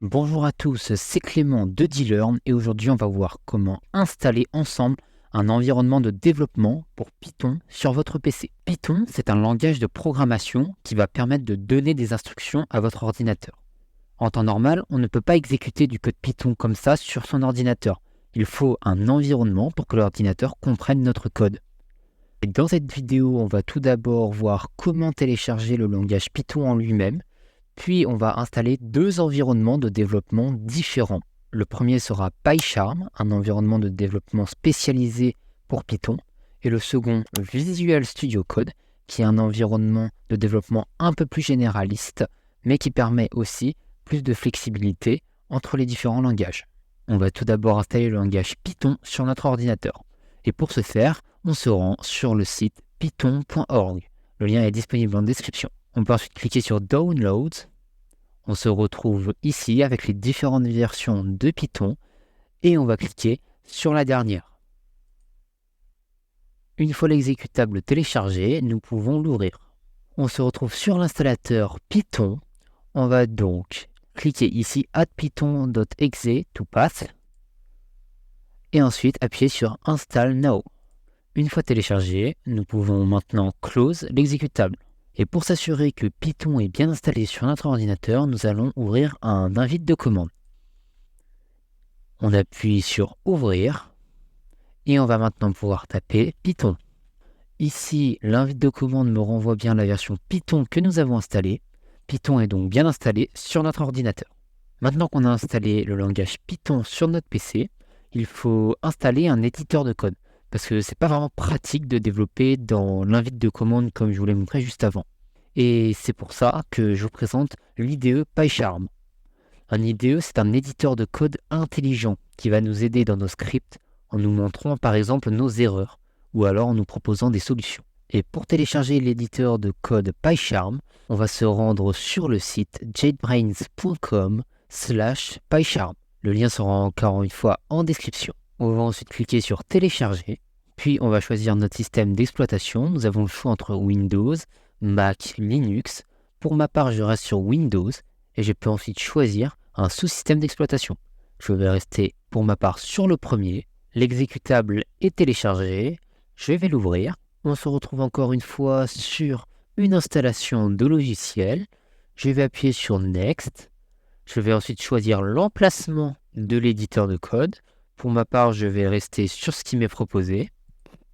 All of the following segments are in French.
Bonjour à tous, c'est Clément de Dlearn et aujourd'hui on va voir comment installer ensemble un environnement de développement pour Python sur votre PC. Python, c'est un langage de programmation qui va permettre de donner des instructions à votre ordinateur. En temps normal, on ne peut pas exécuter du code Python comme ça sur son ordinateur. Il faut un environnement pour que l'ordinateur comprenne notre code. Et dans cette vidéo, on va tout d'abord voir comment télécharger le langage Python en lui-même. Puis, on va installer deux environnements de développement différents. Le premier sera PyCharm, un environnement de développement spécialisé pour Python, et le second, Visual Studio Code, qui est un environnement de développement un peu plus généraliste, mais qui permet aussi plus de flexibilité entre les différents langages. On va tout d'abord installer le langage Python sur notre ordinateur. Et pour ce faire, on se rend sur le site python.org. Le lien est disponible en description. On peut ensuite cliquer sur Download. On se retrouve ici avec les différentes versions de Python et on va cliquer sur la dernière. Une fois l'exécutable téléchargé, nous pouvons l'ouvrir. On se retrouve sur l'installateur Python. On va donc cliquer ici Add Python.exe to path et ensuite appuyer sur Install Now. Une fois téléchargé, nous pouvons maintenant close l'exécutable. Et pour s'assurer que Python est bien installé sur notre ordinateur, nous allons ouvrir un invite de commande. On appuie sur Ouvrir et on va maintenant pouvoir taper Python. Ici, l'invite de commande me renvoie bien la version Python que nous avons installée. Python est donc bien installé sur notre ordinateur. Maintenant qu'on a installé le langage Python sur notre PC, il faut installer un éditeur de code. Parce que c'est pas vraiment pratique de développer dans l'invite de commande comme je vous l'ai montré juste avant. Et c'est pour ça que je vous présente l'IDE PyCharm. Un IDE, c'est un éditeur de code intelligent qui va nous aider dans nos scripts en nous montrant par exemple nos erreurs ou alors en nous proposant des solutions. Et pour télécharger l'éditeur de code PyCharm, on va se rendre sur le site jetbrains.com/PyCharm. Le lien sera encore une fois en description. On va ensuite cliquer sur télécharger, puis on va choisir notre système d'exploitation. Nous avons le choix entre Windows, Mac, Linux. Pour ma part, je reste sur Windows et je peux ensuite choisir un sous-système d'exploitation. Je vais rester pour ma part sur le premier. L'exécutable est téléchargé. Je vais l'ouvrir. On se retrouve encore une fois sur une installation de logiciel. Je vais appuyer sur Next. Je vais ensuite choisir l'emplacement de l'éditeur de code. Pour ma part, je vais rester sur ce qui m'est proposé.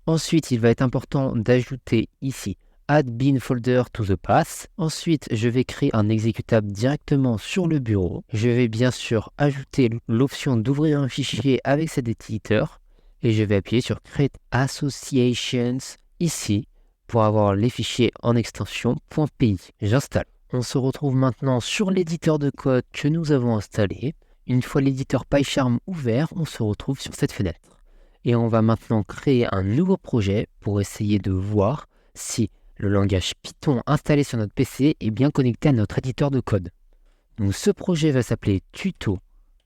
Ensuite, il va être important d'ajouter ici Add bin folder to the path. Ensuite, je vais créer un exécutable directement sur le bureau. Je vais bien sûr ajouter l'option d'ouvrir un fichier avec cet éditeur. Et je vais appuyer sur Create Associations ici pour avoir les fichiers en extension .py. J'installe. On se retrouve maintenant sur l'éditeur de code que nous avons installé. Une fois l'éditeur PyCharm ouvert, on se retrouve sur cette fenêtre. Et on va maintenant créer un nouveau projet pour essayer de voir si le langage Python installé sur notre PC est bien connecté à notre éditeur de code. Donc ce projet va s'appeler tuto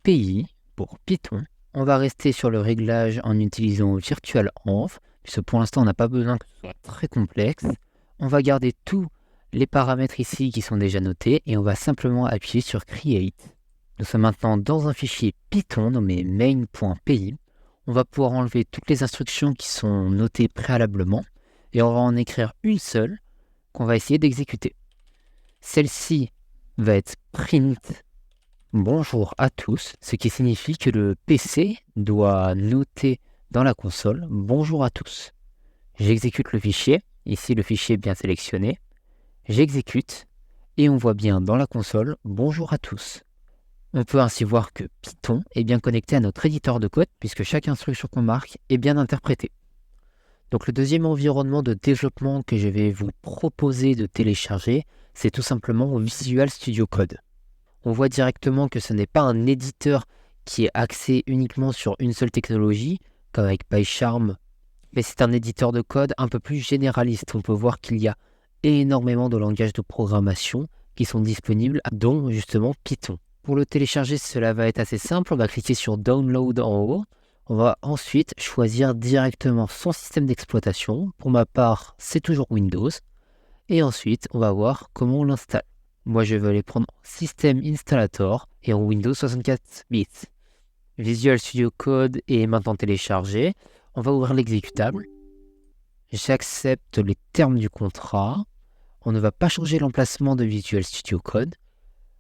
PY pour Python. On va rester sur le réglage en utilisant virtualenv, puisque pour l'instant on n'a pas besoin que ce soit très complexe. On va garder tous les paramètres ici qui sont déjà notés et on va simplement appuyer sur Create. Nous sommes maintenant dans un fichier Python nommé main.py. On va pouvoir enlever toutes les instructions qui sont notées préalablement et on va en écrire une seule qu'on va essayer d'exécuter. Celle-ci va être print bonjour à tous, ce qui signifie que le PC doit noter dans la console bonjour à tous. J'exécute le fichier, ici le fichier est bien sélectionné. J'exécute et on voit bien dans la console bonjour à tous. On peut ainsi voir que Python est bien connecté à notre éditeur de code puisque chaque instruction qu'on marque est bien interprétée. Donc le deuxième environnement de développement que je vais vous proposer de télécharger, c'est tout simplement Visual Studio Code. On voit directement que ce n'est pas un éditeur qui est axé uniquement sur une seule technologie, comme avec PyCharm, mais c'est un éditeur de code un peu plus généraliste. On peut voir qu'il y a énormément de langages de programmation qui sont disponibles, dont justement Python. Pour le télécharger, cela va être assez simple. On va cliquer sur Download en haut. On va ensuite choisir directement son système d'exploitation. Pour ma part, c'est toujours Windows. Et ensuite, on va voir comment on l'installe. Moi, je vais les prendre en System Installator et en Windows 64 bits. Visual Studio Code est maintenant téléchargé. On va ouvrir l'exécutable. J'accepte les termes du contrat. On ne va pas changer l'emplacement de Visual Studio Code.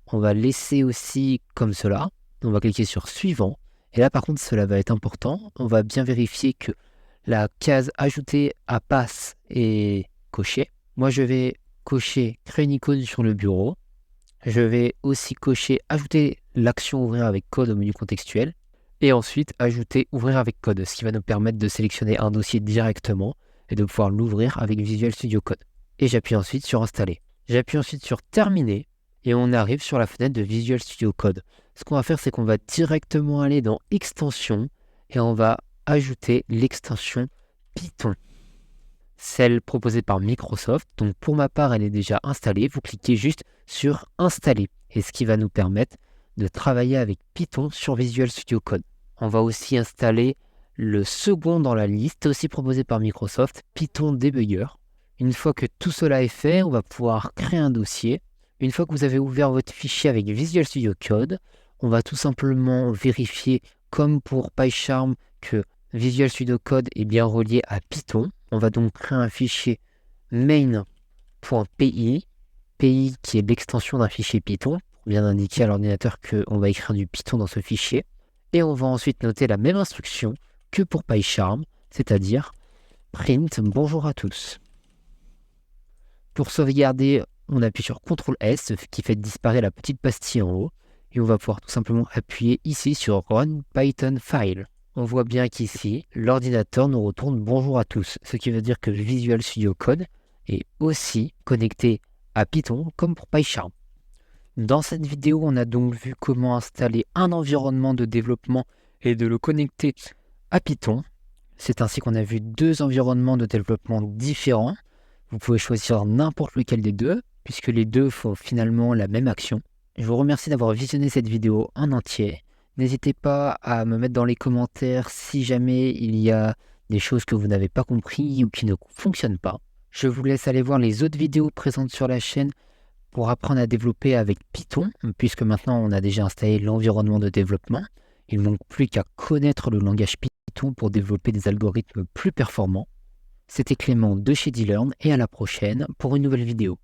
On va laisser aussi comme cela. On va cliquer sur Suivant. Et là, par contre, cela va être important. On va bien vérifier que la case Ajouter à passe est cochée. Moi, je vais cocher Créer une icône sur le bureau. Je vais aussi cocher Ajouter l'action Ouvrir avec code au menu contextuel. Et ensuite, ajouter Ouvrir avec code, ce qui va nous permettre de sélectionner un dossier directement et de pouvoir l'ouvrir avec Visual Studio Code. Et j'appuie ensuite sur Installer. J'appuie ensuite sur Terminer et on arrive sur la fenêtre de Visual Studio Code. Ce qu'on va faire, c'est qu'on va directement aller dans Extensions et on va ajouter l'extension Python, celle proposée par Microsoft. Donc pour ma part, elle est déjà installée. Vous cliquez juste sur Installer et ce qui va nous permettre de travailler avec Python sur Visual Studio Code. On va aussi installer le second dans la liste, aussi proposé par Microsoft, Python Debugger. Une fois que tout cela est fait, on va pouvoir créer un dossier. Une fois que vous avez ouvert votre fichier avec Visual Studio Code, on va tout simplement vérifier, comme pour PyCharm, que Visual Studio Code est bien relié à Python. On va donc créer un fichier main.py, PY qui est l'extension d'un fichier Python, pour bien indiquer à l'ordinateur qu'on va écrire du Python dans ce fichier. Et on va ensuite noter la même instruction que pour PyCharm, c'est-à-dire print bonjour à tous. Pour sauvegarder, on appuie sur CTRL-S, ce qui fait disparaître la petite pastille en haut. Et on va pouvoir tout simplement appuyer ici sur Run Python File. On voit bien qu'ici, l'ordinateur nous retourne bonjour à tous, ce qui veut dire que Visual Studio Code est aussi connecté à Python comme pour PyCharm. Dans cette vidéo, on a donc vu comment installer un environnement de développement et de le connecter à Python. C'est ainsi qu'on a vu deux environnements de développement différents. Vous pouvez choisir n'importe lequel des deux, puisque les deux font finalement la même action. Je vous remercie d'avoir visionné cette vidéo en entier. N'hésitez pas à me mettre dans les commentaires si jamais il y a des choses que vous n'avez pas compris ou qui ne fonctionnent pas. Je vous laisse aller voir les autres vidéos présentes sur la chaîne pour apprendre à développer avec Python, puisque maintenant on a déjà installé l'environnement de développement. Il ne manque plus qu'à connaître le langage Python pour développer des algorithmes plus performants. C'était Clément de chez Dlearn et à la prochaine pour une nouvelle vidéo.